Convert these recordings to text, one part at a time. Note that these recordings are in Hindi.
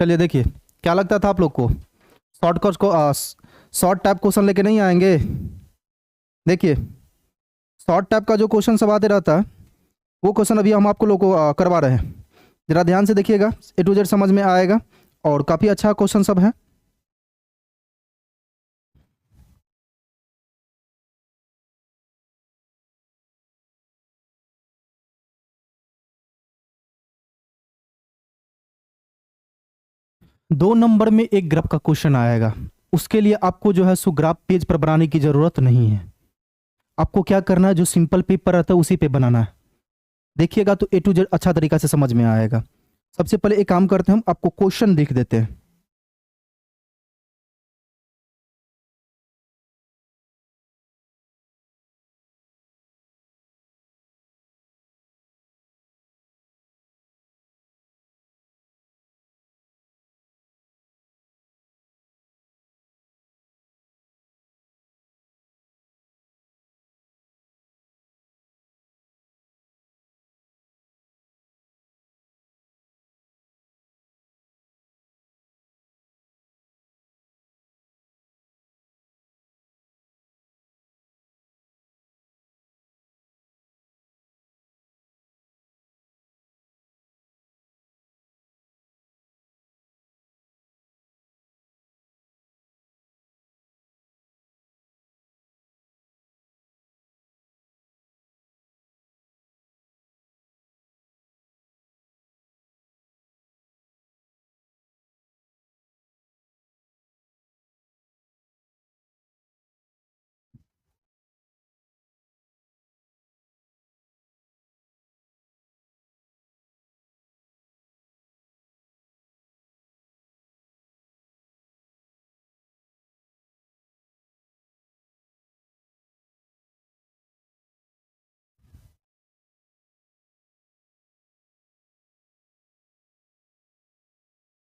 चलिए देखिए, क्या लगता था आप लोग को शॉर्ट टाइप क्वेश्चन लेके नहीं आएंगे। देखिए, शॉर्ट टाइप का जो क्वेश्चन सब आते रहता है वो क्वेश्चन अभी हम आपको लोग को करवा रहे हैं। जरा ध्यान से देखिएगा, ए टू जेड समझ में आएगा और काफ़ी अच्छा क्वेश्चन सब है। दो नंबर में एक ग्राफ का क्वेश्चन आएगा, उसके लिए आपको जो है सो ग्राफ पेज पर बनाने की जरूरत नहीं है। आपको क्या करना है, जो सिंपल पेपर रहता है उसी पे बनाना है। देखिएगा तो ए टू जेड अच्छा तरीका से समझ में आएगा। सबसे पहले एक काम करते हैं, हम आपको क्वेश्चन लिख देते हैं।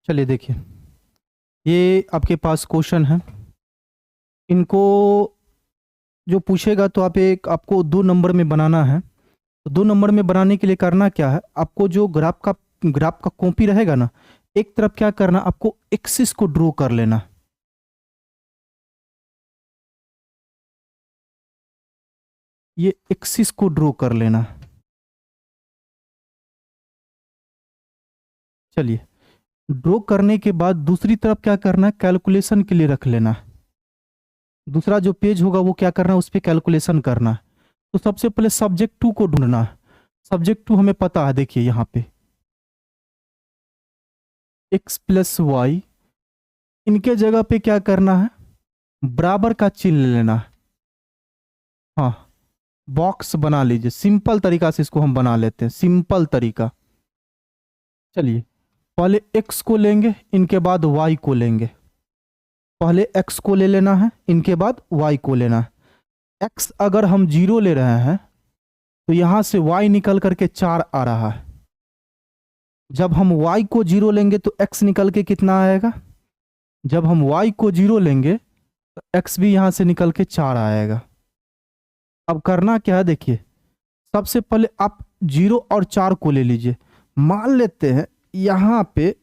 चलिए देखिए, ये आपके पास क्वेश्चन है। इनको जो पूछेगा तो आपको दो नंबर में बनाना है। तो दो नंबर में बनाने के लिए करना क्या है, आपको जो ग्राफ का कॉपी रहेगा ना, एक तरफ क्या करना, आपको एक्सिस को ड्रॉ कर लेना। ये एक्सिस को ड्रॉ कर लेना। चलिए, ड्रॉ करने के बाद दूसरी तरफ क्या करना है, कैलकुलेशन के लिए रख लेना। दूसरा जो पेज होगा वो क्या करना है, उस पर कैलकुलेशन करना है। तो सबसे पहले सब्जेक्ट टू को ढूंढना है। सब्जेक्ट टू हमें पता है, देखिए यहाँ पे x प्लस वाई, इनके जगह पे क्या करना है, बराबर का चिन्ह ले लेना है। हाँ, बॉक्स बना लीजिए। सिंपल तरीका से इसको हम बना लेते हैं, सिंपल तरीका। चलिए, पहले x को लेंगे, इनके बाद y को लेंगे। पहले x को ले लेना है, इनके बाद y को लेना है। x अगर हम 0 ले रहे हैं तो यहां से y निकल करके 4 आ रहा है। जब हम y को 0 लेंगे तो x निकल के कितना आएगा, जब हम y को 0 लेंगे तो x भी यहां से निकल के 4 आएगा। अब करना क्या है, देखिए सबसे पहले आप 0 और 4 को ले लीजिए। मान लेते हैं यहाँ पे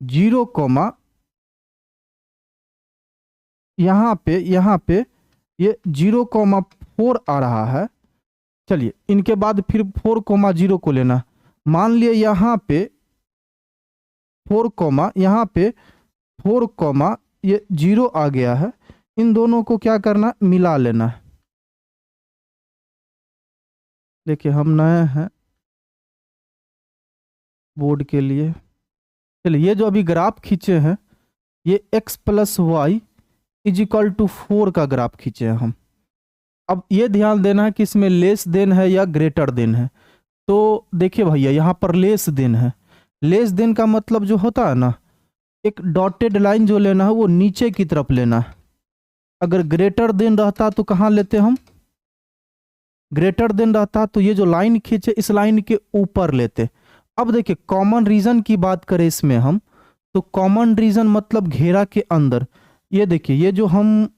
0 कोमा, यहाँ पे ये 0,4 आ रहा है। चलिए, इनके बाद फिर 4,0 को लेना। मान लिए यहाँ पे 4, यहाँ पे 4, ये 0 आ गया है। इन दोनों को क्या करना, मिला लेना है। देखिए, हम नए हैं बोर्ड के लिए। चलिए, ये जो अभी ग्राफ खींचे हैं, ये x plus y is equal to 4 का ग्राफ खींचे हैं हम। अब ये ध्यान देना है कि इसमें लेस देन है या ग्रेटर देन है। तो देखिए भैया, यहाँ पर लेस देन है। लेस देन का मतलब जो होता है ना, एक डॉटेड लाइन जो लेना है वो नीचे की तरफ लेना है। अगर ग्रेटर देन रहता तो कहाँ लेते हम, ग्रेटर देन रहता तो ये जो लाइन खींचे इस लाइन के ऊपर लेते। अब देखिए, कॉमन रीजन की बात करें इसमें हम, तो कॉमन रीजन मतलब घेरा के अंदर। ये देखिए, ये जो हम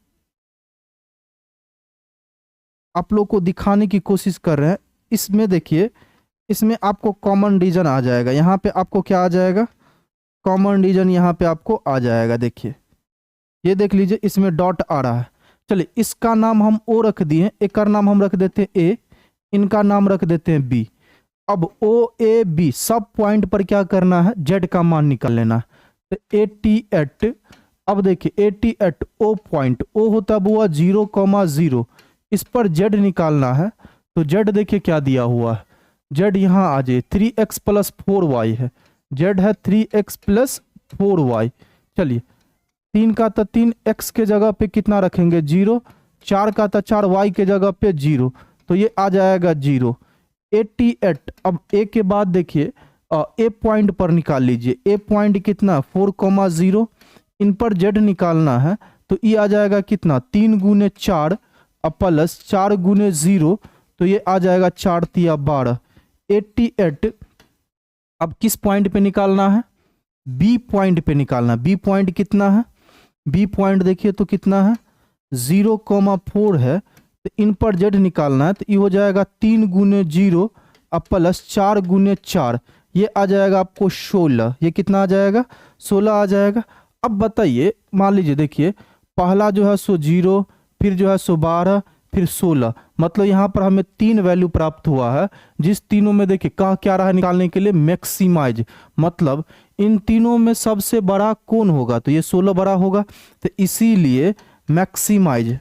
आप लोग को दिखाने की कोशिश कर रहे हैं, इसमें देखिए, इसमें आपको कॉमन रीजन आ जाएगा। यहाँ पे आपको क्या आ जाएगा, कॉमन रीजन यहाँ पे आपको आ जाएगा। देखिए ये देख लीजिए, इसमें डॉट आ रहा है। चलिए इसका नाम हम ओ रख दिए, एक का नाम हम रख देते हैं ए, इनका नाम रख देते हैं बी। अब ओ ए बी सब पॉइंट पर क्या करना है, जेड का मान निकाल लेना है। तो 88, अब देखिए 88 ओ पॉइंट, ओ होता हुआ 0,0, इस पर जेड निकालना है। तो जेड देखिए क्या दिया हुआ है, जेड यहाँ आ जाए 3x + 4y है, जेड है 3x + 4y। चलिए 3 का तो 3 x के जगह पे कितना रखेंगे 0, 4 का तो 4 y के जगह पे 0, तो ये आ जाएगा 0। 88, अब ए के बाद देखिए ए पॉइंट पर निकाल लीजिए, ए पॉइंट कितना 4,0, इन पर जेड निकालना है। तो ये आ जाएगा कितना 3 × 4 प्लस 4 × 0, तो ये आ जाएगा 4 × 12। 88 अब किस पॉइंट पे निकालना है, बी पॉइंट पे निकालना। बी पॉइंट कितना है, बी पॉइंट देखिए तो कितना है 0,4 है, तो इन पर जेड निकालना है। तो ये हो जाएगा 3 × 0 प्लस 4 × 4, ये आ जाएगा आपको 16। ये कितना आ जाएगा 16 आ जाएगा। अब बताइए, मान लीजिए देखिए पहला जो है सो 0, फिर जो है सो 12, फिर 16, मतलब यहाँ पर हमें 3 वैल्यू प्राप्त हुआ है, जिस तीनों में देखिए कहा क्या रहा निकालने के लिए मैक्सिमाइज, मतलब इन तीनों में सबसे बड़ा कौन होगा, तो ये 16 बड़ा होगा, तो इसीलिए मैक्सिमाइज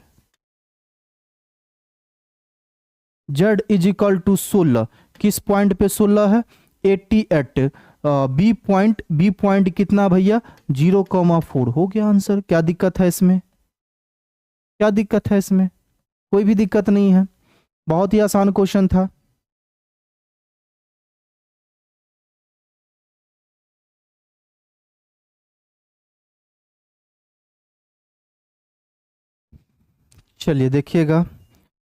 जेड = 16, किस पॉइंट पे 16 है 88। बी पॉइंट कितना भैया 0,4 हो गया आंसर। क्या दिक्कत है इसमें, क्या दिक्कत है इसमें, कोई भी दिक्कत नहीं है, बहुत ही आसान क्वेश्चन था। चलिए देखिएगा,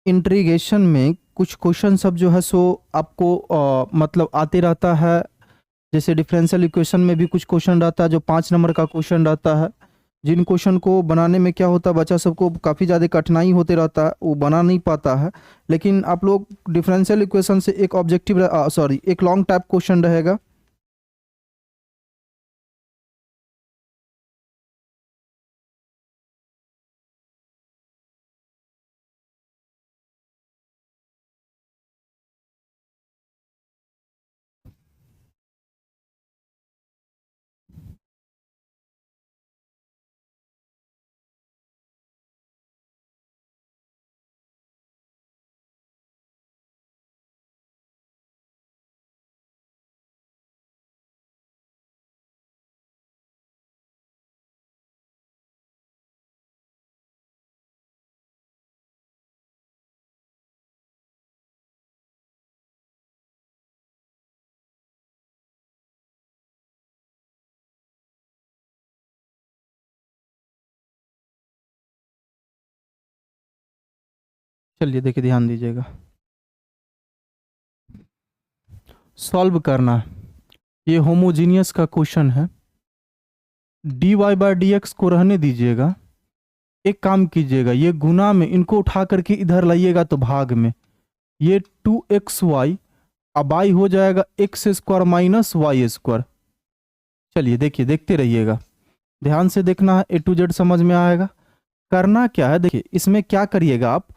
इंट्रीगेशन में कुछ क्वेश्चन सब जो है सो आपको मतलब आते रहता है। जैसे डिफरेंशियल इक्वेशन में भी कुछ क्वेश्चन रहता है जो 5 नंबर का क्वेश्चन रहता है, जिन क्वेश्चन को बनाने में क्या होता है बच्चा सबको काफ़ी ज़्यादा कठिनाई होते रहता है, वो बना नहीं पाता है। लेकिन आप लोग डिफरेंशियल इक्वेशन से एक ऑब्जेक्टिव एक लॉन्ग टाइप क्वेश्चन रहेगा। चलिए देखिए ध्यान दीजिएगा, सॉल्व करना है। ये होमोजीनियस का क्वेश्चन है, dy/dx को रहने दीजिएगा। एक काम कीजिएगा, ये गुना में इनको उठा करके इधर लाइएगा तो भाग में, ये 2xy अब y हो जाएगा x² - y²। चलिए देखिए, देखते रहिएगा, ध्यान से देखना है, A to Z समझ में आएगा। करना क्या है देखिए, इसमें क्या करिएगा आप,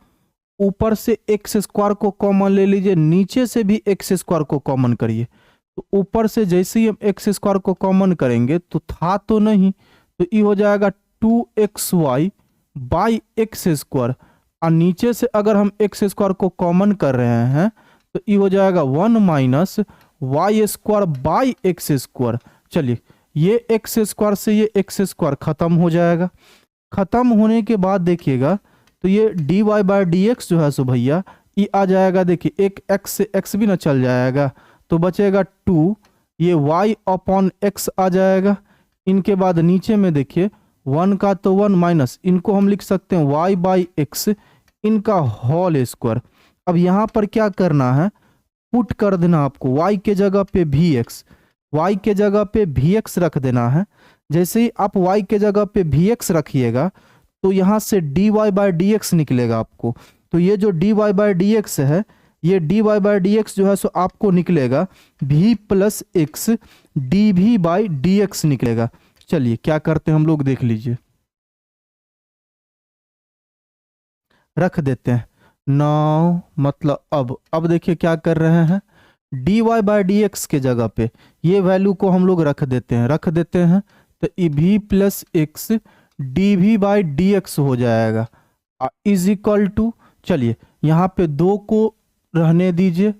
ऊपर से x² को कॉमन ले लीजिए, नीचे से भी x² को कॉमन करिए। तो ऊपर से जैसे ही हम x² को कॉमन करेंगे तो था तो नहीं, तो ये हो जाएगा 2xy बाई x², और नीचे से अगर हम x² को कॉमन कर रहे हैं तो ये हो जाएगा 1 - y² बाई x²। चलिए ये x² से ये x² खत्म हो जाएगा। खत्म होने के बाद देखिएगा तो ये dy/dx जो है सो भैया ये आ जाएगा। देखिए एक x से x भी ना चल जाएगा, तो बचेगा 2, ये y/x आ जाएगा। इनके बाद नीचे में देखिए 1 का तो 1 माइनस, इनको हम लिख सकते हैं y/x, इनका होल स्क्वायर। अब यहाँ पर क्या करना है, पुट कर देना आपको, y के जगह पे vx, y के जगह पे vx रख देना है। जैसे ही आप y के जगह पे vx रखिएगा तो यहाँ से dy/dx निकलेगा आपको। तो ये जो dy/dx है ये d y by d x जो है सो आपको निकलेगा v plus x d v by d x निकलेगा। चलिए क्या करते हैं हम लोग, देख लीजिए, रख देते हैं। नाउ मतलब अब देखिए क्या कर रहे हैं, d y by d x के जगह पे ये वैल्यू को हम लोग रख देते हैं तो v plus x d v by d x हो जाएगा इज इक्वल टू, चलिए यहाँ पे 2 को रहने दीजिए,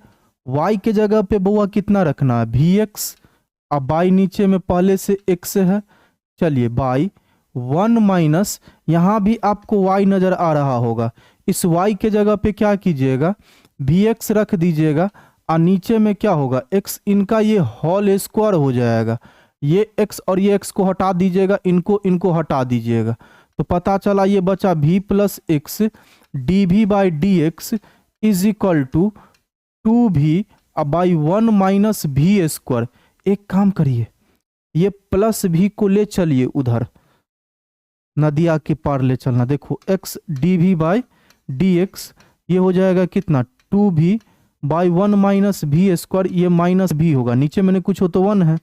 y के जगह पे बुआ कितना रखना है वी एक्स, अब बाई नीचे में पहले से x है, चलिए बाई 1 माइनस, यहाँ भी आपको y नजर आ रहा होगा, इस y के जगह पे क्या कीजिएगा वी एक्स रख दीजिएगा और नीचे में क्या होगा x, इनका ये होल स्क्वायर हो जाएगा, ये x और ये x को हटा दीजिएगा, इनको हटा दीजिएगा, तो पता चला ये बचा v plus x d v by d x is equal to 2v by 1 minus v square. एक काम करिए, ये प्लस v को ले चलिए उधर, नदिया के पार ले चलना, देखो x d v by d x ये हो जाएगा कितना 2v by 1 minus v square, ये माइनस v होगा, नीचे मैंने कुछ हो तो 1 है,